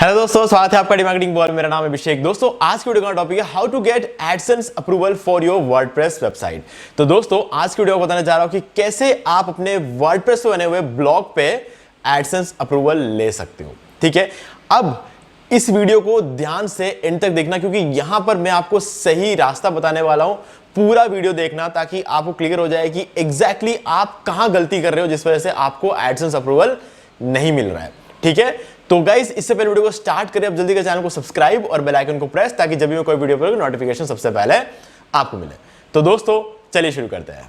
Hello दोस्तों, स्वागत है आपका डिमार्केटिंग बॉल। मेरा नाम है अभिषेक। दोस्तों, आज की वीडियो का टॉपिक है how to get AdSense approval for your WordPress website. तो दोस्तों, आज की वीडियो बताने जा रहा हूं कि कैसे आप अपने वर्डप्रेस से बने हुए ब्लॉग पे एडसेंस अप्रूवल ले सकते हो। ठीक है, अब इस वीडियो को ध्यान से एंड तक देखना, क्योंकि यहां पर मैं आपको सही रास्ता बताने वाला हूं। पूरा वीडियो देखना ताकि आपको क्लियर हो जाए कि एग्जैक्टली आप कहां गलती कर रहे हो जिस वजह से आपको एडसेंस अप्रूवल नहीं मिल रहा है। ठीक है, तो गाइस, इससे पहले वीडियो को स्टार्ट करें, अब जल्दी का चैनल को सब्सक्राइब और बेल आइकन को प्रेस, ताकि जब भी मैं कोई वीडियो पर नोटिफिकेशन सबसे पहले आपको मिले। तो दोस्तों, चलिए शुरू करते हैं।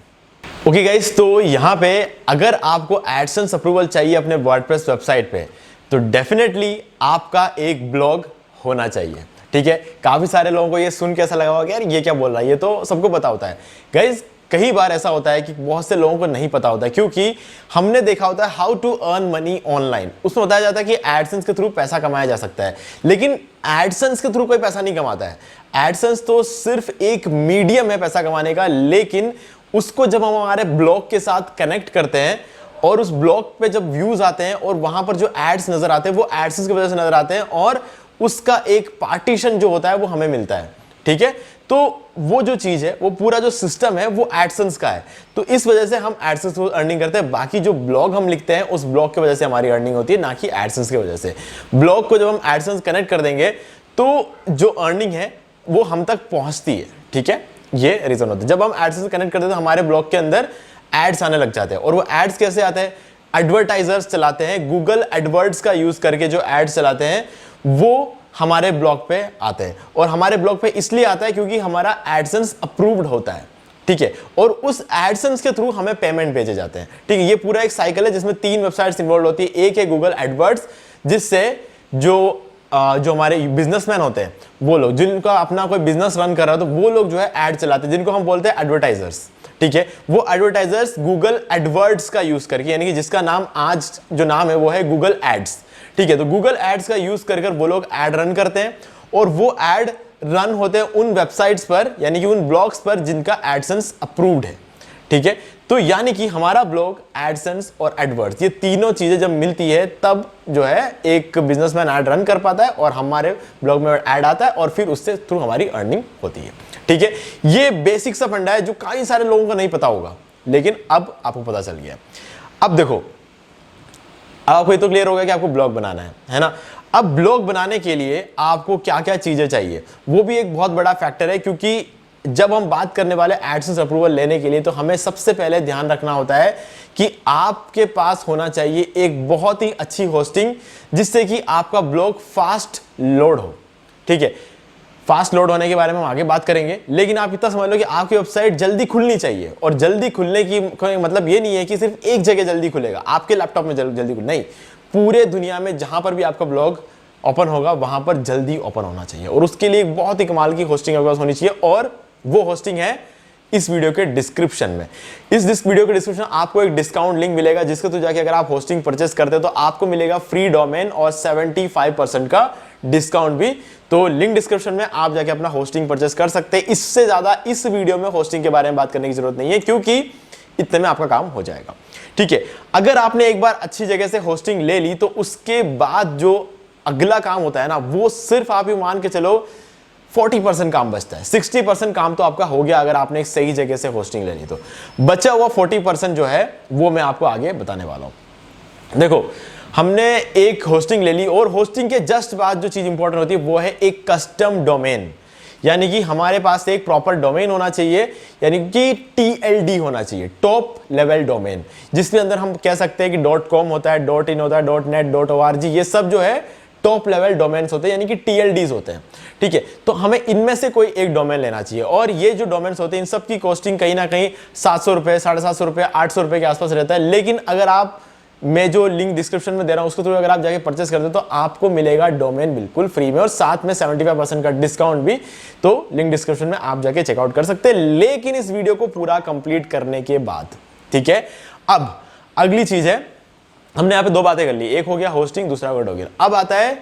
ओके गाइस, तो यहां पे अगर आपको एडसेंस अप्रूवल चाहिए अपने वर्डप्रेस वेबसाइट पे, तो डेफिनेटली आपका एक ब्लॉग होना चाहिए। ठीक है, काफी सारे लोगों को ये सुन के ऐसा लगा होगा कि यार ये क्या बोल रहा है, ये तो सबको पता होता है। गाइस, कई बार ऐसा होता है कि बहुत से लोगों को नहीं पता होता है, क्योंकि हमने देखा होता है how to earn money online. उसमें बताया जाता है कि एडसेंस के थ्रू पैसा कमाया जा सकता है, लेकिन एडसेंस के थ्रू कोई पैसा नहीं कमाता है। एडसेंस तो सिर्फ एक मीडियम है पैसा कमाने का, लेकिन उसको जब हम हमारे ब्लॉग के साथ कनेक्ट करते हैं और उस ब्लॉग पे जब व्यूज आते हैं और वहां पर जो एड्स नजर आते हैं वो एडसेंस की वजह से नजर आते हैं, और उसका एक पार्टीशन जो होता है वो हमें मिलता है। ठीक है, तो वो जो चीज है, वो पूरा जो सिस्टम है वो एडसेंस का है। तो इस वजह से हम एडसेंस को अर्निंग करते हैं। बाकी जो ब्लॉग हम लिखते हैं उस ब्लॉग की वजह से हमारी अर्निंग होती है, ना कि एडसेंस की वजह से। ब्लॉग को जब हम एडसेंस कनेक्ट कर देंगे तो जो अर्निंग है वो हम तक पहुंचती है। ठीक है, ये रीजन होता है। जब हम एडसेंस कनेक्ट करते हैं तो हमारे ब्लॉग के अंदर एड्स आने लग जाते हैं। और वो एड्स कैसे आते हैं? एडवर्टाइजर्स चलाते हैं, गूगल एडवर्ड्स का यूज करके जो एड्स चलाते हैं वो हमारे ब्लॉग पे आते हैं। और हमारे ब्लॉग पे इसलिए आता है क्योंकि हमारा एडसेंस अप्रूव्ड होता है। ठीक है, और उस एडसेंस के थ्रू हमें पेमेंट भेजे जाते हैं। ठीक है, ये पूरा एक साइकिल है जिसमें 3 वेबसाइट्स इन्वॉल्व होती है। एक है गूगल एडवर्ड्स, जिससे जो हमारे बिजनेसमैन होते हैं, वो लोग जिनका अपना कोई बिजनेस रन कर रहा है, तो वो लोग जो है एड चलाते हैं, जिनको हम बोलते हैं एडवर्टाइजर्स। ठीक है, वो एडवर्टाइजर्स गूगल एडवर्ड्स का यूज करके, यानी कि जिसका नाम आज जो नाम है वो है गूगल एड्स। ठीक है, तो गूगल एड्स का यूज कर वो लोग एड रन करते हैं, और वो एड रन होते हैं उन वेबसाइट्स पर, यानी कि उन ब्लॉग्स पर जिनका एडसेंस अप्रूव्ड है। ठीक है, तो यानी कि हमारा ब्लॉग, एडसेंस और एडवर्ड्स, ये तीनों चीजें जब मिलती है तब जो है एक बिजनेसमैन एड रन कर पाता है और हमारे ब्लॉग में एड आता है, और फिर उससे थ्रू हमारी अर्निंग होती है। ठीक है, ये बेसिक सा फंडा है जो कई सारे लोगों को नहीं पता होगा, लेकिन अब आपको पता चल गया। अब देखो, आपको ये तो क्लियर हो गया कि आपको ब्लॉग बनाना है ना। अब ब्लॉग बनाने के लिए आपको क्या क्या चीजें चाहिए, वो भी एक बहुत बड़ा फैक्टर है, क्योंकि जब हम बात करने वाले एडसेंस अप्रूवल लेने के लिए, तो हमें सबसे पहले ध्यान रखना होता है कि आपके पास होना चाहिए एक बहुत ही अच्छी होस्टिंग, जिससे कि आपका ब्लॉग फास्ट लोड हो। ठीक है, फास्ट लोड होने के बारे में हम आगे बात करेंगे, लेकिन आप इतना समझ लो कि आपकी वेबसाइट जल्दी खुलनी चाहिए। और जल्दी खुलने की मतलब ये नहीं है कि सिर्फ एक जगह जल्दी खुलेगा, आपके लैपटॉप में जल्दी खुल नहीं, पूरे दुनिया में जहां पर भी आपका ब्लॉग ओपन होगा वहां पर जल्दी ओपन होना चाहिए। और उसके लिए एक बहुत ही कमाल की होस्टिंग आपके पास होनी चाहिए, और वो होस्टिंग है इस वीडियो के डिस्क्रिप्शन में। इस वीडियो के डिस्क्रिप्शन आपको एक डिस्काउंट लिंक मिलेगा, जिसके थ्रू जाके अगर आप होस्टिंग परचेस करते हो तो आपको मिलेगा फ्री डोमेन और 75% का डिस्काउंट भी। तो लिंक डिस्क्रिप्शन में आप जाके अपना होस्टिंग परचेस कर सकते हैं। इससे ज्यादा इस वीडियो में होस्टिंग के बारे में बात करने की जरूरत नहीं है, क्योंकि इतने में आपका काम हो जाएगा। ठीक है, अगर आपने एक बार अच्छी जगह से होस्टिंग ले ली, तो उसके बाद जो अगला काम होता है ना, वो सिर्फ आप ही मान के चलो 40% काम बचता है। 60% काम तो आपका हो गया अगर आपने एक सही जगह से होस्टिंग ले ली। तो बचा हुआ 40% जो है वो मैं आपको आगे बताने वाला हूं। देखो, हमने एक होस्टिंग ले ली, और होस्टिंग के जस्ट बाद जो चीज इंपॉर्टेंट होती है वो है एक कस्टम डोमेन, यानी कि हमारे पास एक प्रॉपर डोमेन होना चाहिए, यानी कि TLD होना चाहिए, टॉप लेवल डोमेन, जिसके अंदर हम कह सकते हैं कि .com होता है, .in होता है, .net, .org, ये सब जो है टॉप लेवल डोमेन्स होते हैं, यानी कि TLDs होते हैं। ठीक है, तो हमें इनमें से कोई एक डोमेन लेना चाहिए, और ये जो डोमेन्स होते हैं इन सब की कॉस्टिंग कहीं ना कहीं 700 रुपए, 750 रुपए, 800 रुपए के आसपास रहता है। लेकिन अगर आप, मैं जो लिंक डिस्क्रिप्शन में दे रहा हूं उसके थ्रू अगर आप जाके परचेस करते हो तो आपको मिलेगा डोमेन बिल्कुल फ्री में, और साथ में 75% का डिस्काउंट भी। तो लिंक डिस्क्रिप्शन में आप जाके चेकआउट कर सकते हैं, लेकिन इस वीडियो को पूरा कंप्लीट करने के बाद। ठीक है, अब अगली चीज है, हमने यहां पे 2 बातें कर ली, एक हो गया होस्टिंग, दूसरा वर्ड हो गया। अब आता है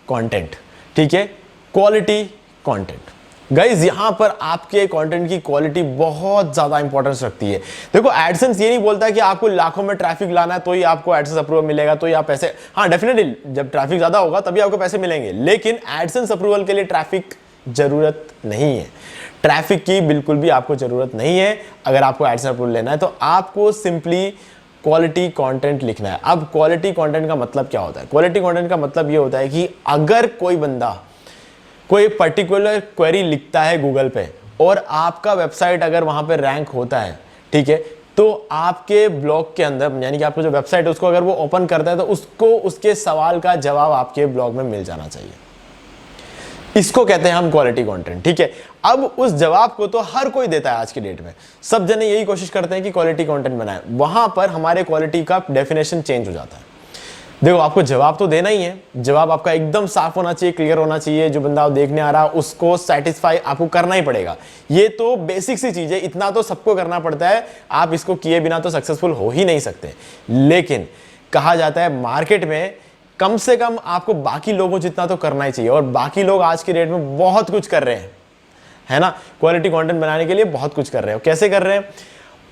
कंटेंट। ठीक है, क्वालिटी कंटेंट। गाइज यहां पर आपके कंटेंट की क्वालिटी बहुत ज्यादा इंपॉर्टेंस रखती है। देखो एडसेंस ये नहीं बोलता कि आपको लाखों में ट्रैफिक लाना है तो ही आपको एडसेंस अप्रूवल मिलेगा, तो ही आप पैसे, हाँ डेफिनेटली जब ट्रैफिक ज्यादा होगा तभी आपको पैसे मिलेंगे, लेकिन एडसेंस अप्रूवल के लिए ट्रैफिक जरूरत नहीं है। ट्रैफिक की बिल्कुल भी आपको जरूरत नहीं है। अगर आपको एडसेंस अप्रूवल लेना है तो आपको सिंपली क्वालिटी कंटेंट लिखना है। अब क्वालिटी कंटेंट का मतलब क्या होता है? क्वालिटी कंटेंट का मतलब ये होता है कि अगर कोई बंदा कोई पर्टिकुलर क्वेरी लिखता है गूगल पे और आपका वेबसाइट अगर वहां पे रैंक होता है, ठीक है, तो आपके ब्लॉग के अंदर, यानी कि आपको जो वेबसाइट है उसको अगर वो ओपन करता है तो उसको उसके सवाल का जवाब आपके ब्लॉग में मिल जाना चाहिए। इसको कहते हैं हम क्वालिटी कंटेंट, ठीक है। अब उस जवाब को तो हर कोई देता है आज की डेट में, सब जने यही कोशिश करते हैं कि क्वालिटी कंटेंट बनाएं। वहां पर हमारे क्वालिटी का डेफिनेशन चेंज हो जाता है। देखो आपको जवाब तो देना ही है, जवाब आपका एकदम साफ होना चाहिए, क्लियर होना चाहिए, जो बंदा देखने आ रहा है उसको सेटिस्फाई आपको करना ही पड़ेगा। ये तो बेसिक सी चीज है, इतना तो सबको करना पड़ता है, आप इसको किए बिना तो सक्सेसफुल हो ही नहीं सकते। लेकिन कहा जाता है मार्केट में कम से कम आपको बाकी लोगों जितना तो करना ही चाहिए, और बाकी लोग आज की डेट में बहुत कुछ कर रहे हैं, है ना, क्वालिटी कंटेंट बनाने के लिए बहुत कुछ कर रहे हैं। कैसे कर रहे हैं?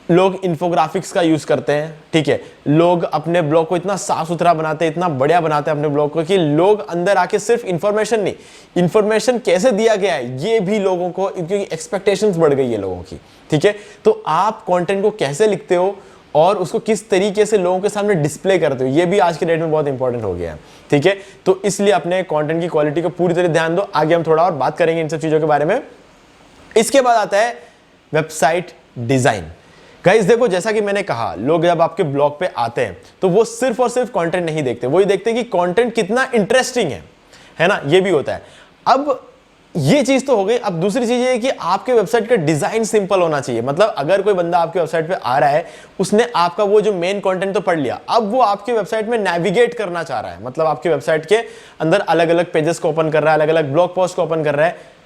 लोग इन्फोग्राफिक्स का यूज करते हैं, ठीक है, लोग अपने ब्लॉग को इतना साफ सुथरा बनाते हैं, इतना बढ़िया बनाते हैं अपने ब्लॉग को कि लोग अंदर आके सिर्फ इंफॉर्मेशन नहीं, इंफॉर्मेशन कैसे दिया गया है ये भी लोगों को, क्योंकि एक्सपेक्टेशंस बढ़ गई है लोगों की, ठीक है। तो आप कंटेंट को कैसे लिखते हो और उसको किस तरीके से लोगों के सामने डिस्प्ले करते हो, ये भी आज के डेट में बहुत इंपॉर्टेंट हो गया है, ठीक है। तो इसलिए अपने कंटेंट की क्वालिटी को पूरी तरह ध्यान दो। आगे हम थोड़ा और बात करेंगे इन सब चीजों के बारे में। इसके बाद आता है वेबसाइट डिजाइन। गाइस देखो, जैसा कि मैंने कहा, लोग जब आपके ब्लॉग पे आते हैं तो वो सिर्फ और सिर्फ कंटेंट नहीं देखते, वो ये देखते हैं कि कंटेंट कितना इंटरेस्टिंग है ना, ये भी होता है। अब ये चीज तो हो गई। अब दूसरी चीज ये है कि आपके वेबसाइट का डिजाइन सिंपल होना चाहिए। मतलब अगर कोई बंदा आपके वेबसाइट पे आ रहा है, उसने आपका वो जो मेन कंटेंट तो पढ़ लिया, अब वो आपके वेबसाइट में नेविगेट करना चाह रहा है, मतलब आपके वेबसाइट के अंदर अलग अलग पेजेस को ओपन कर रहा है, अलग अलग ब्लॉग पोस्ट को ओपन कर रहा है,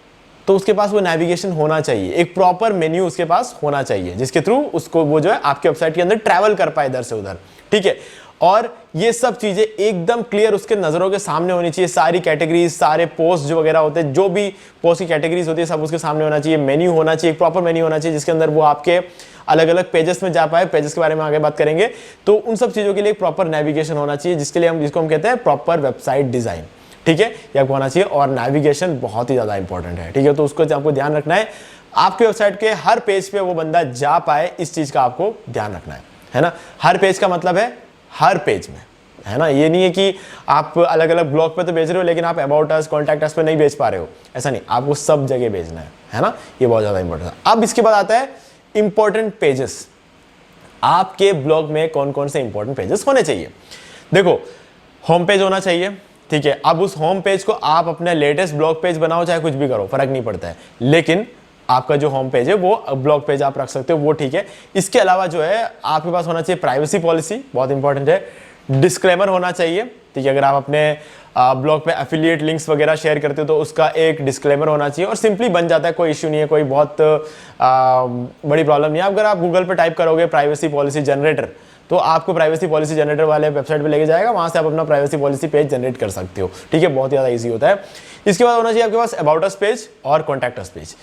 तो उसके पास वो नेविगेशन होना चाहिए, एक प्रॉपर मेन्यू उसके पास होना चाहिए जिसके थ्रू उसको वो जो है आपके वेबसाइट के अंदर ट्रैवल कर पाए इधर से उधर, ठीक है। और ये सब चीजें एकदम क्लियर उसके नजरों के सामने होनी चाहिए। सारी कैटेगरीज, सारे पोस्ट जो वगैरह होते हैं, जो भी पोस्ट की कैटेगरीज होती है, सब उसके सामने होना चाहिए। मेन्यू होना चाहिए, प्रॉपर मेन्यू होना चाहिए जिसके अंदर वो आपके अलग अलग पेजेस में जा पाए। पेजेस के बारे में आगे बात करेंगे। तो उन सब चीजों के लिए प्रॉपर नेविगेशन होना चाहिए, जिसके लिए जिसको हम कहते हैं प्रॉपर वेबसाइट डिजाइन, ठीक है, ये आपको होना चाहिए। और नेविगेशन बहुत ही ज्यादा इंपॉर्टेंट है, ठीक है, तो उसको आपको ध्यान रखना है। आपके वेबसाइट के हर पेज पे वो बंदा जा पाए, इस चीज का आपको ध्यान रखना है ना। हर पेज का मतलब है हर पेज में, है ना। ये नहीं है कि आप अलग अलग ब्लॉग पे तो बेच रहे हो लेकिन आप अबाउट अस, कॉन्टैक्ट अस पे नहीं बेच पा रहे हो, ऐसा नहीं, आपको सब जगह बेचना है ना। ये बहुत ज्यादा इंपॉर्टेंट है। अब इसके बाद आता है इंपॉर्टेंट पेजेस। आपके ब्लॉग में कौन कौन से इंपॉर्टेंट पेजेस होने चाहिए? देखो, होम पेज होना चाहिए, ठीक है। अब उस होम पेज को आप अपने लेटेस्ट ब्लॉग पेज बनाओ, चाहे कुछ भी करो, फर्क नहीं पड़ता है, लेकिन आपका जो होम पेज है वो ब्लॉग पेज आप रख सकते हो, वो ठीक है। इसके अलावा जो है आपके पास होना चाहिए प्राइवेसी पॉलिसी, बहुत इंपॉर्टेंट है। डिस्क्लेमर होना चाहिए, ठीक है। अगर आप अपने ब्लॉग पे एफिलिएट लिंक्स वगैरह शेयर करते हो तो उसका एक डिस्क्लेमर होना चाहिए, और सिंपली बन जाता है, कोई इश्यू नहीं है, कोई बहुत बड़ी प्रॉब्लम नहीं है। अगर आप गूगल पे टाइप करोगे प्राइवेसी पॉलिसी जनरेटर, तो आपको प्राइवेसी पॉलिसी जनरेटर वाले वेबसाइट पे लेके जाएगा, वहां से आप अपना प्राइवेसी पॉलिसी पेज जनरेट कर सकते हो, ठीक है। बहुत ज़्यादा इजी होता है। इसके बाद होना चाहिए आपके पास अबाउट अस पेज और कॉन्टैक्ट अस पेज।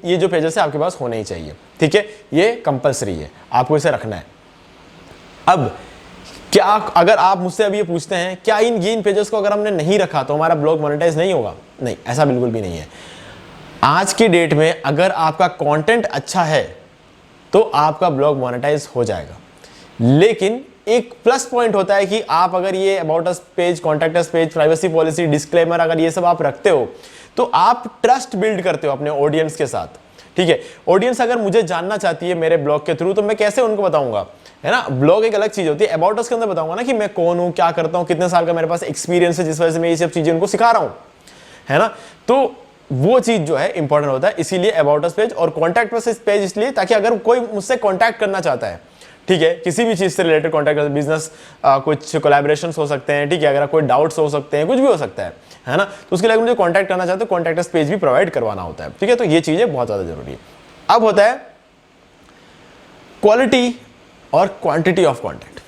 ये जो पेजेस है आपके पास होने ही चाहिए, ठीक है, ये कंपलसरी है, आपको इसे रखना है। अब क्या, अगर आप मुझसे अभी ये पूछते हैं क्या इन पेजेस को अगर हमने नहीं रखा तो हमारा ब्लॉग मोनेटाइज नहीं होगा? नहीं, ऐसा बिल्कुल भी नहीं है। आज की डेट में अगर आपका कंटेंट अच्छा है तो आपका ब्लॉग मोनेटाइज हो जाएगा, लेकिन एक प्लस पॉइंट होता है कि आप अगर ये about us page, contact us page, privacy policy, disclaimer, अगर ये सब आप रखते हो तो आप ट्रस्ट बिल्ड करते हो अपने ऑडियंस के साथ, ठीक है। ऑडियंस अगर मुझे जानना चाहती है मेरे ब्लॉग के थ्रू तो मैं कैसे उनको बताऊंगा, है ना। ब्लॉग एक अलग चीज होती है, अबाउट अस के अंदर बताऊंगा ना कि मैं कौन हूं, क्या करता हूं, कितने साल का मेरे पास एक्सपीरियंस है, जिस वजह से मैं ये सब चीजें उनको सिखा रहा हूं, है ना। तो वो चीज जो है इंपॉर्टेंट होता है, इसीलिए अबाउट अस पेज और कॉन्टैक्ट अस पेज इसलिए ताकि अगर कोई मुझसे कॉन्टैक्ट करना चाहता है, ठीक है, किसी भी चीज से रिलेटेड कॉन्टैक्ट, बिजनेस, कुछ कोलैबोरेशंस हो सकते हैं, ठीक है, अगर कोई डाउट्स हो सकते हैं, कुछ भी हो सकता है ना, तो उसके लिए मुझे कॉन्टैक्ट करना चाहते हो, कॉन्टैक्ट अस पेज भी प्रोवाइड करवाना होता है, ठीक है। तो ये चीजें बहुत ज्यादा जरूरी है। अब होता है क्वालिटी और क्वांटिटी ऑफ कंटेंट।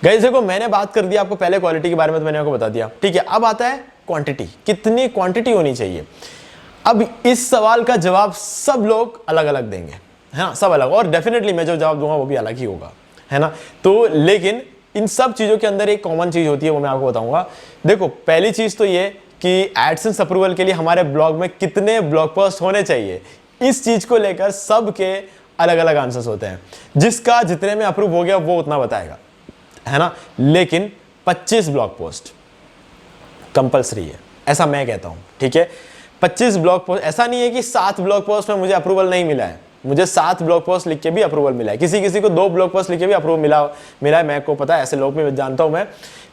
गाइस देखो, मैंने बात कर दिया आपको पहले क्वालिटी के बारे में, तो मैंने आपको बता दिया, ठीक है। अब आता है क्वांटिटी, कितनी क्वांटिटी होनी चाहिए। अब इस सवाल का जवाब सब लोग अलग अलग देंगे, है ना, सब अलग, और डेफिनेटली मैं जो जवाब दूंगा वो भी अलग ही होगा, है ना। तो लेकिन इन सब चीजों के अंदर एक कॉमन चीज होती है, वो मैं आपको बताऊंगा। देखो, पहली चीज तो ये कि एडसेंस अप्रूवल के लिए हमारे ब्लॉग में कितने ब्लॉग पोस्ट होने चाहिए, इस चीज को लेकर सबके अलग अलग आंसर्स होते हैं। जिसका जितने में अप्रूव हो गया वो उतना बताएगा, है ना। लेकिन 25 ब्लॉग पोस्ट कंपलसरी है, ऐसा मैं कहता हूं, ठीक है। 25 ब्लॉग पोस्ट, ऐसा नहीं है कि 7 ब्लॉग पोस्ट में मुझे अप्रूवल नहीं मिला है, मुझे 7 ब्लॉग पोस्ट लिख के भी अप्रूवल मिला है, किसी किसी को 2 ब्लॉग पोस्ट लिख के भी अप्रूवल मिला है, मैं को पता है, ऐसे लोग भी जानता हूं मैं।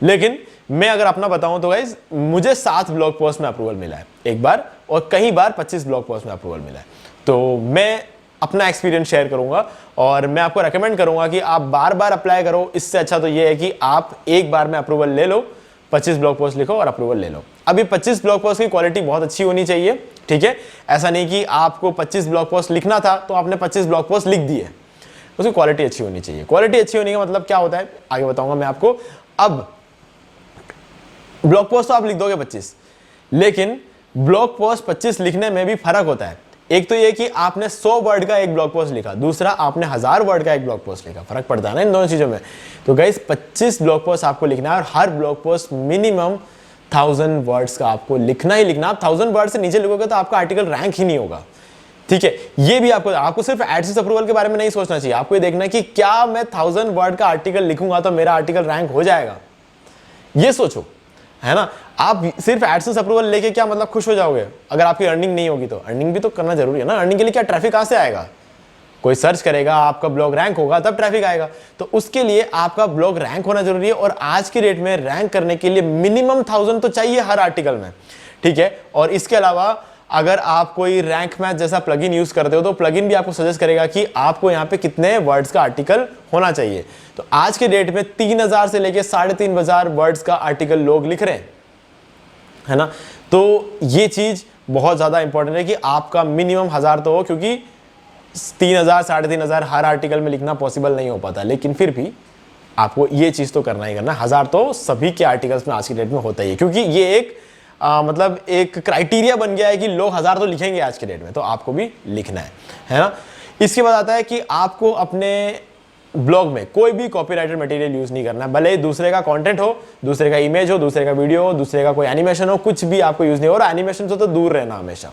लेकिन मैं अगर अपना बताऊं तो गाइज, मुझे 7 ब्लॉग पोस्ट में अप्रूवल मिला है एक बार, और कई बार 25 ब्लॉग पोस्ट में अप्रूवल मिला है। तो मैं अपना एक्सपीरियंस शेयर करूंगा और मैं आपको रेकमेंड करूंगा कि आप बार बार अप्लाई करो। इससे अच्छा तो ये है कि आप एक बार में अप्रूवल ले लो, 25 ब्लॉग पोस्ट लिखो और अप्रूवल ले लो। अभी 25 ब्लॉग पोस्ट की क्वालिटी बहुत अच्छी होनी चाहिए, ठीक है। ऐसा नहीं कि आपको 25 ब्लॉग पोस्ट लिखना था तो आपने 25 ब्लॉग पोस्ट लिख दिए, उसकी क्वालिटी अच्छी होनी चाहिए। क्वालिटी अच्छी होने का मतलब क्या होता है आगे बताऊंगा मैं आपको। अब ब्लॉग पोस्ट तो आप लिख दोगे 25, लेकिन ब्लॉग पोस्ट 25 लिखने में भी फर्क होता है। एक तो ये कि आपने 100 वर्ड का एक ब्लॉग पोस्ट लिखा, दूसरा आपने 1000 वर्ड का एक ब्लॉग पोस्ट लिखा, फर्क पड़ता है ना इन दोनों चीजों में। तो गाइस 25 ब्लॉग पोस्ट आपको लिखना है और हर ब्लॉग पोस्ट मिनिमम 1000 वर्ड्स का आपको लिखना ही लिखना। आप 1000 वर्ड से नीचे लिखोगे तो आपका आर्टिकल रैंक ही नहीं होगा, ठीक है। ये भी आपको सिर्फ एडसेंस अप्रूवल के बारे में नहीं सोचना चाहिए, आपको ये देखना है कि क्या मैं 1000 वर्ड का आर्टिकल लिखूंगा तो मेरा आर्टिकल रैंक हो जाएगा, ये सोचो, है ना। आप सिर्फ एडसेंस अप्रूवल लेके क्या मतलब खुश हो जाओगे, अगर आपकी अर्निंग नहीं होगी तो अर्निंग भी तो करना जरूरी है ना। अर्निंग के लिए क्या ट्रैफिक कहां से आएगा, कोई सर्च करेगा, आपका ब्लॉग रैंक होगा तब ट्रैफिक आएगा। तो उसके लिए आपका ब्लॉग रैंक होना जरूरी है, और आज की डेट में रैंक करने के लिए मिनिमम 1000 तो चाहिए हर आर्टिकल में, ठीक है। और इसके अलावा अगर आप कोई रैंक मैथ जैसा प्लगइन यूज करते हो तो प्लगइन भी आपको सजेस्ट करेगा कि आपको यहाँ पे कितने वर्ड्स का आर्टिकल होना चाहिए। तो आज के डेट में 3000 से लेके 3500 वर्ड्स का आर्टिकल लोग लिख रहे हैं, है ना। तो ये चीज बहुत ज्यादा इंपॉर्टेंट है कि आपका मिनिमम 1000 तो हो, क्योंकि 3000 3500 हर आर्टिकल में लिखना पॉसिबल नहीं हो पाता, लेकिन फिर भी आपको ये चीज तो करना ही करना। 1000 तो सभी के आर्टिकल्स में आज की डेट में होता ही है, क्योंकि ये एक मतलब एक क्राइटेरिया बन गया है कि लोग 1000 तो लिखेंगे आज के डेट में, तो आपको भी लिखना है ना। इसके बाद आता है कि आपको अपने ब्लॉग में कोई भी कॉपीराइटेड मटेरियल यूज नहीं करना है, भले ही दूसरे का कंटेंट हो, दूसरे का इमेज हो, दूसरे का वीडियो हो, दूसरे का कोई एनिमेशन हो, कुछ भी आपको यूज नहीं हो। और एनिमेशन से तो दूर रहना, हमेशा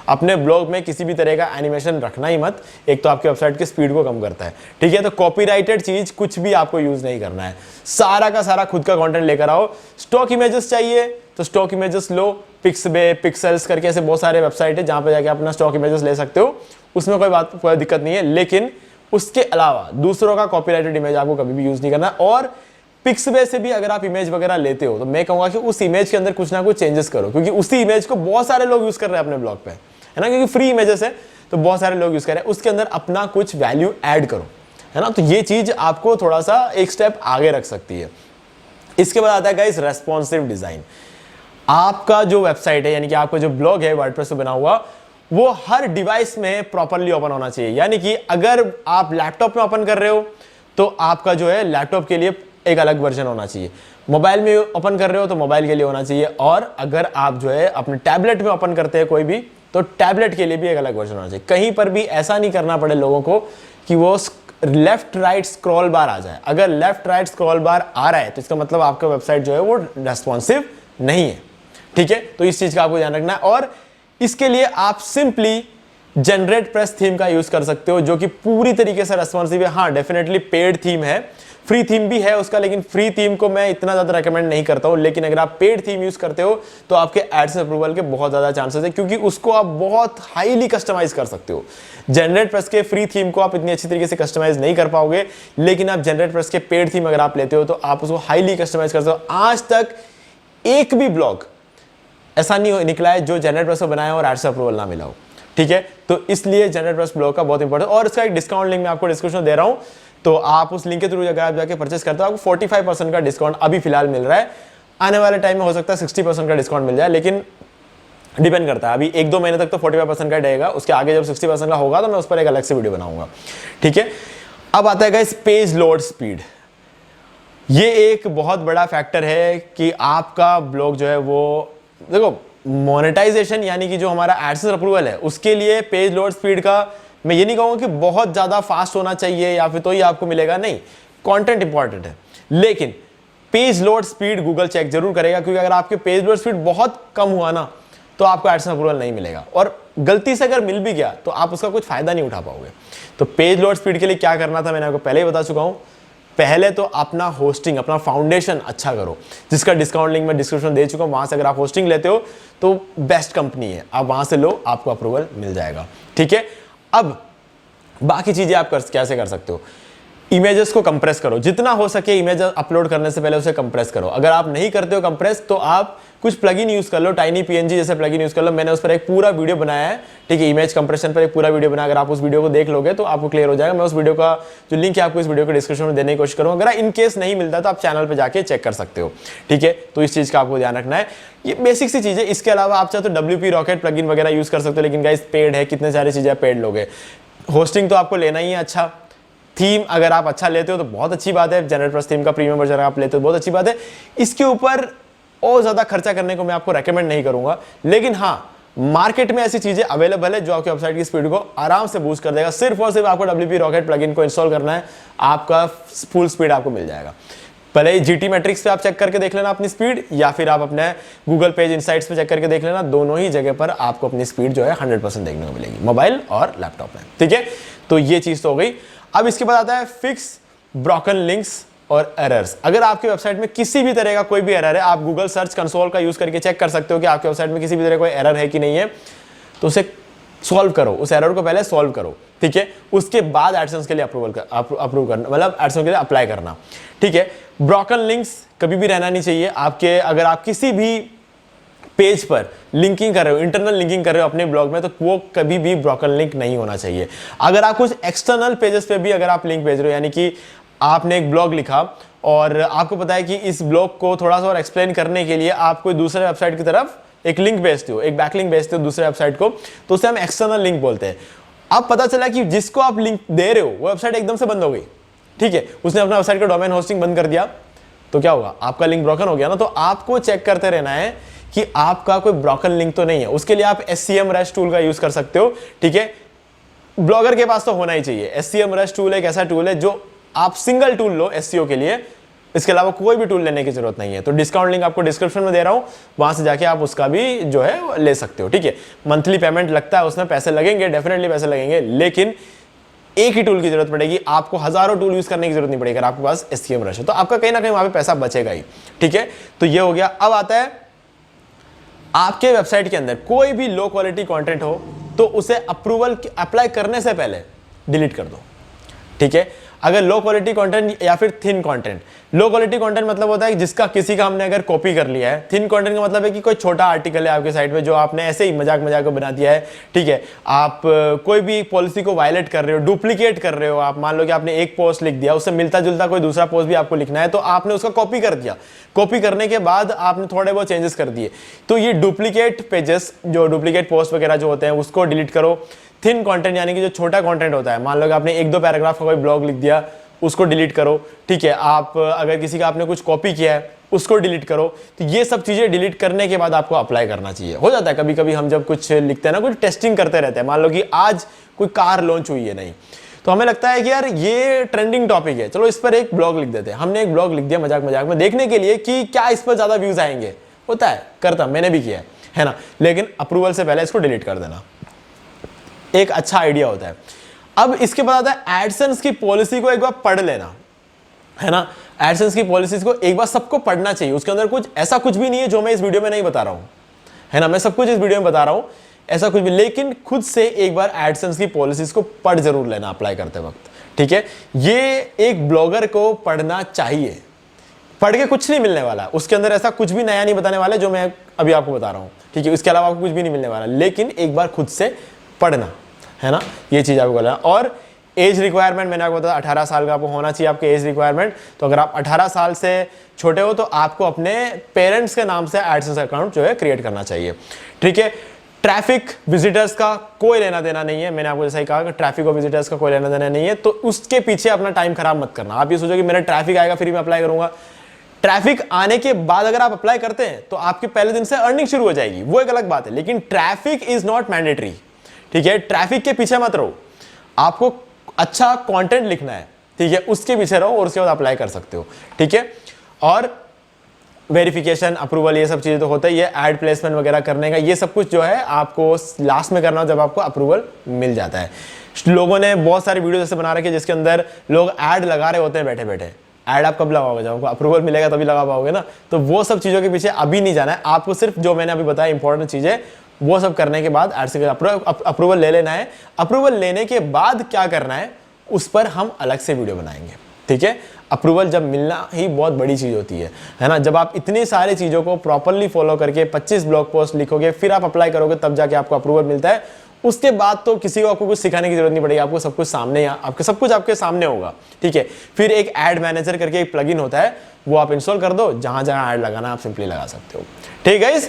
अपने ब्लॉग में किसी भी तरह का एनिमेशन रखना ही मत, एक तो आपके वेबसाइट की स्पीड को कम करता है, ठीक है। तो कॉपीराइटेड चीज कुछ भी आपको यूज नहीं करना है, सारा का सारा खुद का कंटेंट लेकर आओ। स्टॉक इमेजेस चाहिए तो स्टॉक इमेजेस लो, पिक्सबे, पिक्सेल्स करके ऐसे बहुत सारे वेबसाइट है जहां पे जाके अपना स्टॉक इमेजेस ले सकते हो, उसमें कोई दिक्कत नहीं है। लेकिन उसके अलावा दूसरों का कॉपीराइटेड इमेज आपको कभी भी यूज नहीं करना। और पिक्सबे से भी अगर आप इमेज वगैरह लेते हो तो मैं कहूंगा कि उस इमेज के अंदर कुछ ना कुछ चेंजेस करो, क्योंकि उसी इमेज को बहुत सारे लोग यूज कर रहे हैं अपने ब्लॉग पे, है ना, क्योंकि फ्री इमेजेस है तो बहुत सारे लोग यूज कर रहे हैं, उसके अंदर अपना कुछ वैल्यू ऐड करो, है ना। तो ये चीज आपको थोड़ा सा एक स्टेप आगे रख सकती है। इसके बाद आता है गाइस रेस्पॉन्सिव डिजाइन। आपका जो वेबसाइट है, यानी कि आपका जो ब्लॉग है वर्डप्रेस पे बना हुआ, वो हर डिवाइस में प्रॉपरली ओपन होना चाहिए। यानी कि अगर आप लैपटॉप में ओपन कर रहे हो तो आपका जो है लैपटॉप के लिए एक अलग वर्जन होना चाहिए, मोबाइल में ओपन कर रहे हो तो मोबाइल के लिए होना चाहिए, और अगर आप जो है अपने टैबलेट में ओपन करते हैं कोई भी, तो टैबलेट के लिए भी एक अलग वर्जन होना चाहिए। कहीं पर भी ऐसा नहीं करना पड़े लोगों को कि वो लेफ्ट राइट स्क्रॉल बार आ जाए। अगर लेफ्ट राइट स्क्रॉल बार आ रहा है तो इसका मतलब आपका वेबसाइट जो है वो रेस्पॉन्सिव नहीं है, ठीक है। तो इस चीज का आपको ध्यान रखना है। और इसके लिए आप सिंपली जनरेट प्रेस थीम का यूज कर सकते हो, जो कि पूरी तरीके से रेस्पॉन्सिव है। हाँ, डेफिनेटली पेड थीम है, फ्री थीम भी है उसका, लेकिन फ्री थीम को मैं इतना ज्यादा रेकमेंड नहीं करता हूं। लेकिन अगर आप पेड थीम यूज करते हो तो आपके एडसेंस अप्रूवल के बहुत ज्यादा चांसेस है, क्योंकि उसको आप बहुत हाईली कस्टमाइज कर सकते हो। जनरेट प्रेस के फ्री थीम को आप इतनी अच्छी तरीके से कस्टमाइज नहीं कर पाओगे, लेकिन आप जनरेट प्रेस के पेड थीम अगर आप लेते हो तो आप उसको हाईली कस्टमाइज कर सकते हो। आज तक एक भी ब्लॉग ऐसा नहीं निकला है जो जनरेट प्रेस को बनाया और एडसेंस अप्रूवल ना मिला हो, ठीक है। तो इसलिए जनरेट प्रेस ब्लॉग का बहुत इंपॉर्टेंट, और इसका एक डिस्काउंट लिंक मैं आपको डिस्क्रिप्शन दे रहा हूं, तो आप उस लिंक के थ्रू अगर आप जाके परचेस करते हो आपको 45% का डिस्काउंट अभी फिलहाल मिल रहा है। आने वाले टाइम में हो सकता है 60% का डिस्काउंट मिल जाए, लेकिन डिपेंड करता है। अभी 1-2 महीने तक तो 45% का रहेगा, उसके आगे जब 60% का होगा तो मैं उस पर एक अलग से वीडियो बनाऊंगा, ठीक है। अब आता है गाइस पेज लोड स्पीड। ये एक बहुत बड़ा फैक्टर है कि आपका ब्लॉग जो है वो, देखो मोनेटाइजेशन यानी कि जो हमारा एडसेंस अप्रूवल है उसके लिए पेज लोड स्पीड का मैं ये नहीं कहूंगा कि बहुत ज्यादा फास्ट होना चाहिए या फिर तो ही आपको मिलेगा, नहीं, कंटेंट इंपॉर्टेंट है, लेकिन page load speed Google check जरूर करेगा, क्योंकि अगर आपके पेज लोड स्पीड बहुत कम हुआ ना तो आपको एडसेंस अप्रूवल नहीं मिलेगा, और गलती से अगर मिल भी गया तो आप उसका कुछ फायदा नहीं उठा पाओगे। तो पेज लोड स्पीड के लिए क्या करना था मैंने आपको पहले ही बता चुका हूं। पहले तो अपना होस्टिंग, अपना फाउंडेशन अच्छा करो, जिसका डिस्काउंट लिंक मैं डिस्क्रिप्शन दे चुका हूं, वहां से अगर आप होस्टिंग लेते हो तो बेस्ट कंपनी है, आप वहां से लो, आपको अप्रूवल मिल जाएगा। ठीक है, अब बाकी चीजें आप कैसे कर सकते हो। इमेजेस को कंप्रेस करो, जितना हो सके इमेज अपलोड करने से पहले उसे कंप्रेस करो। अगर आप नहीं करते हो कंप्रेस तो आप कुछ प्लगइन यूज कर लो, टाइनी पीएनजी जैसे प्लगइन यूज कर लो, मैंने उस पर एक पूरा वीडियो बनाया है। ठीक है, इमेज कंप्रेशन पर एक पूरा वीडियो बनाया, अगर आप उस वीडियो को देख लोगे तो आपको क्लियर हो जाएगा। मैं उस वीडियो का जो लिंक है आपको इस वीडियो के डिस्क्रिप्शन में देने की कोशिश करूंगा, अगर इन केस नहीं मिलता तो आप चैनल पर जाके चेक कर सकते हो। ठीक है, तो इस चीज का आपको ध्यान रखना है, ये बेसिक सी चीज है। इसके अलावा आप चाहे तो WP रॉकेट प्लगइन वगैरह यूज कर सकते हो, लेकिन गाइस पेड है, कितने सारी चीजें पेड लोगे। होस्टिंग तो आपको लेना ही है अच्छा, थीम अगर आप अच्छा लेते हो तो बहुत अच्छी बात है, जनरल प्लस थीम का प्रीमियम वर्जन आप लेते हो बहुत अच्छी बात है। इसके ऊपर और ज्यादा खर्चा करने को मैं आपको रेकमेंड नहीं करूंगा, लेकिन हाँ मार्केट में ऐसी चीजें अवेलेबल है जो आपकी वेबसाइट की स्पीड को आराम से बूस्ट कर देगा। सिर्फ और सिर्फ आपको WP रॉकेट प्लगइन को इंस्टॉल करना है, आपका फुल स्पीड आपको मिल जाएगा। पहले ही GT मैट्रिक्स पे आप चेक करके देख लेना अपनी स्पीड, या फिर आप अपने गूगल पेज इनसाइट्स पे चेक करके देख लेना, दोनों ही जगह पर आपको अपनी स्पीड जो है 100% देखने को मिलेगी, मोबाइल और लैपटॉप में। ठीक है, तो ये चीज तो हो गई। अब इसके बाद आता है फिक्स ब्रोकन लिंक्स और एरर्स। अगर आपकी वेबसाइट में किसी भी तरह का कोई भी एरर है, आप गूगल सर्च कंसोल का यूज करके चेक कर सकते हो कि आपकी वेबसाइट में किसी भी तरह कोई एरर है कि नहीं है, तो उसे सॉल्व करो, उस एरर को पहले सॉल्व करो। ठीक है, उसके बाद एडसेंस के लिए अप्रूव करना, मतलब एडसेंस के लिए अप्लाई करना। ठीक है, ब्रोकन लिंक्स कभी भी रहना नहीं चाहिए आपके। अगर आप किसी भी पेज पर लिंकिंग कर रहे हो, इंटरनल लिंकिंग कर रहे हो अपने ब्लॉग में, तो वो कभी भी ब्रोकन लिंक नहीं होना चाहिए। अगर आप कुछ एक्सटर्नल पेजेस पे भी अगर आप लिंक भेज रहे हो, यानी कि आपने एक ब्लॉग लिखा और आपको पता है कि इस ब्लॉग को थोड़ा सा और एक्सप्लेन करने के लिए आप कोई दूसरे वेबसाइट की तरफ एक लिंक भेजते हो, एक बैकलिंक भेजते हो दूसरे वेबसाइट को, तो उसे हम एक्सटर्नल लिंक बोलते हैं। अब पता चला कि जिसको आप लिंक दे रहे हो वो वेबसाइट एकदम से बंद हो गई, ठीक है, उसने अपना वेबसाइट का डोमेन होस्टिंग बंद कर दिया, तो क्या होगा, आपका लिंक ब्रोकन हो गया ना। तो आपको चेक करते रहना है कि आपका कोई ब्रोकन लिंक तो नहीं है। उसके लिए आप SCMrush टूल का यूज कर सकते हो। ठीक है, ब्लॉगर के पास तो होना ही चाहिए। SCMrush टूल एक ऐसा टूल है जो आप सिंगल टूल लो SEO के लिए, इसके अलावा कोई भी टूल लेने की जरूरत नहीं है। तो डिस्काउंट लिंक आपको डिस्क्रिप्शन में दे रहा हूं, वहां से जाके आप उसका भी जो है ले सकते हो। ठीक है, मंथली पेमेंट लगता है, उसमें पैसे लगेंगे, डेफिनेटली पैसे लगेंगे, लेकिन एक ही टूल की जरूरत पड़ेगी, आपको हजारों टूल यूज करने की जरूरत नहीं पड़ेगी। अगर आपके पास SCMrush है तो आपका कहीं ना कहीं वहां पे पैसा बचेगा ही। ठीक है, तो ये हो गया। अब आता है आपके वेबसाइट के अंदर कोई भी लो क्वालिटी कंटेंट हो तो उसे अप्रूवल अप्लाई करने से पहले डिलीट कर दो। ठीक है, अगर लो क्वालिटी कंटेंट या फिर thin content, low quality content मतलब होता है कि जिसका किसी का हमने अगर कॉपी कर लिया है। थिन कंटेंट का मतलब है कि कोई छोटा आर्टिकल है आपके साइट पे जो आपने ऐसे ही मजाक को बना दिया है। ठीक है, आप कोई भी पॉलिसी को वायलेट कर रहे हो, डुप्लीकेट कर रहे हो। आप मान लो कि आपने एक पोस्ट लिख दिया, उससे मिलता जुलता कोई दूसरा पोस्ट भी आपको लिखना है, तो आपने उसका कॉपी कर दिया, कॉपी करने के बाद आपने थोड़े बहुत चेंजेस कर दिए, तो ये डुप्लीकेट पेजेस, जो डुप्लीकेट पोस्ट वगैरह जो होते हैं उसको डिलीट करो। थिन कंटेंट यानी कि जो छोटा कंटेंट होता है, मान लो कि आपने 1-2 पैराग्राफ का कोई ब्लॉग लिख दिया, उसको डिलीट करो। ठीक है, आप अगर किसी का आपने कुछ कॉपी किया है उसको डिलीट करो। तो ये सब चीजें डिलीट करने के बाद आपको अप्लाई करना चाहिए। हो जाता है कभी कभी हम जब कुछ लिखते हैं ना, कुछ टेस्टिंग करते रहते हैं, मान लो कि आज कोई कार लॉन्च हुई है नहीं, तो हमें लगता है कि यार ये ट्रेंडिंग टॉपिक है, चलो इस पर एक ब्लॉग लिख देते हैं। हमने एक ब्लॉग लिख दिया मजाक में देखने के लिए कि क्या इस पर ज्यादा व्यूज आएंगे। होता है, करता, मैंने भी किया है ना, लेकिन अप्रूवल से पहले इसको डिलीट कर देना एक अच्छा आइडिया होता है। अब इसके बाद आता है एडसेंस की पॉलिसी को एक बार पढ़ लेना, है ना। एडसेंस की पॉलिसीज को एक बार सबको पढ़ना चाहिए। उसके अंदर कुछ ऐसा कुछ भी नहीं है जो मैं इस वीडियो में नहीं बता रहा हूं, है ना। मैं सब कुछ इस वीडियो में बता रहा हूं, ऐसा कुछ भी, लेकिन खुद से एक बार एडसेंस की पॉलिसीज को पढ़ जरूर लेना अप्लाई करते वक्त। ठीक है, ये एक ब्लॉगर को पढ़ना चाहिए। पढ़ के कुछ नहीं मिलने वाला, उसके अंदर ऐसा कुछ भी नया नहीं बताने वाला जो मैं अभी आपको बता रहा हूं। ठीक है, इसके अलावा आपको कुछ भी नहीं मिलने वाला, लेकिन एक बार खुद से पढ़ना, है ना, ये चीज आपको बोला। और एज रिक्वायरमेंट मैंने आपको बताया 18 साल का आपको होना चाहिए आपके एज रिक्वायरमेंट। तो अगर आप 18 साल से छोटे हो तो आपको अपने पेरेंट्स के नाम से एडसेंस अकाउंट जो है क्रिएट करना चाहिए। ठीक है, ट्रैफिक विजिटर्स का कोई लेना देना नहीं है। मैंने आपको जैसा ही कहा कि ट्रैफिक और विजिटर्स का कोई लेना देना नहीं है, तो उसके पीछे अपना टाइम खराब मत करना। आप ये सोचो कि मेरा ट्रैफिक आएगा फिर मैं अप्लाई करूंगा, ट्रैफिक आने के बाद अगर आप अप्लाई करते हैं तो आपके पहले दिन से अर्निंग शुरू हो जाएगी, वो एक अलग बात है, लेकिन ट्रैफिक इज नॉट मैंडेटरी। ठीक है, ट्रैफिक के पीछे मत रहो, आपको अच्छा कंटेंट लिखना है, ठीक है, उसके पीछे रहो और उसके बाद अप्लाई कर सकते हो। ठीक है, और वेरिफिकेशन, अप्रूवल, ये सब चीजें तो होता ही है, एड प्लेसमेंट वगैरह करने का, ये सब कुछ जो है आपको लास्ट में करना हो जब आपको अप्रूवल मिल जाता है। लोगों ने बहुत सारी वीडियो जैसे बना रखे जिसके अंदर लोग ऐड लगा रहे होते हैं बैठे बैठे। ऐड आप कब लगाओगे, जब आपको अप्रूवल मिलेगा तभी लगा पाओगे ना। तो वो सब चीजों के पीछे अभी नहीं जाना है, आपको सिर्फ जो मैंने अभी बताया इंपॉर्टेंट चीजें वो सब करने के बाद एड से अप्रूवल ले लेना है। अप्रूवल लेने के बाद क्या करना है उस पर हम अलग से वीडियो बनाएंगे। ठीक है, अप्रूवल जब मिलना ही बहुत बड़ी चीज होती है ना। जब आप इतनी सारी चीजों को प्रॉपरली फॉलो करके 25 ब्लॉग पोस्ट लिखोगे, फिर आप अप्लाई करोगे, तब जाके आपको अप्रूवल मिलता है। उसके बाद तो किसी को आपको कुछ सिखाने की जरूरत नहीं पड़ेगी, आपको सब कुछ सामने, आपके सब कुछ आपके सामने होगा। ठीक है, फिर एक एड मैनेजर करके एक प्लगइन होता है, वो आप इंस्टॉल कर दो, जहां जहां ऐड लगाना आप सिंपली लगा सकते हो। ठीक है,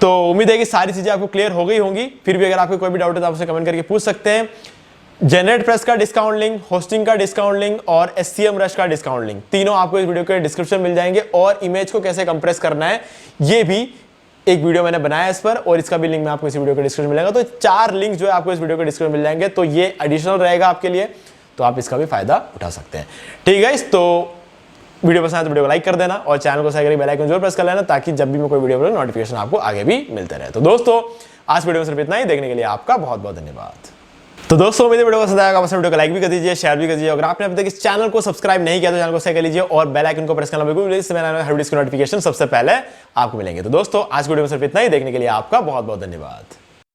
तो उम्मीद है कि सारी चीजें आपको क्लियर हो गई होंगी। फिर भी अगर आपको कोई भी डाउट है तो आपसे कमेंट करके पूछ सकते हैं। जनरेट प्रेस का डिस्काउंट लिंक, होस्टिंग का डिस्काउंट लिंक और SCM रश का डिस्काउंट लिंक, तीनों आपको इस वीडियो के डिस्क्रिप्शन मिल जाएंगे। और इमेज को कैसे कंप्रेस करना है ये भी एक वीडियो मैंने बनाया है इस पर, और इसका भी लिंक मैं आपको इस वीडियो के डिस्क्रिप्शन मिलेगा। तो 4 लिंक जो है आपको इस वीडियो के डिस्क्रिप्शन मिल जाएंगे, तो ये एडिशनल रहेगा आपके लिए, तो आप इसका भी फायदा उठा सकते हैं। ठीक है, तो वीडियो पसंद आए तो वीडियो को लाइक कर देना और चैनल को सब्सक्राइब करके बेल आइकन जरूर प्रेस कर लेना, ताकि जब भी मैं कोई वीडियो बनाऊं नोटिफिकेशन आपको आगे भी मिलते रहे। तो दोस्तों आज वीडियो में सिर्फ इतना ही, देखने के लिए आपका बहुत बहुत धन्यवाद। तो दोस्तों मेरे वीडियो को पसंद आएगा, वीडियो को लाइक भी कर दीजिए, शेयर भी कर दीजिए। अगर आपने अभी तक इस चैनल को सब्सक्राइब नहीं किया तो चैनल को सब्सक्राइब कर लीजिए और बेल आइकन को प्रेस करना बिल्कुल भूलिए, इससे मेरा हर वीडियो की नोटिफिकेशन सबसे पहले आपको मिलेंगे। तो दोस्तों आज वीडियो में सिर्फ इतना ही, देखने के लिए आपका बहुत बहुत धन्यवाद।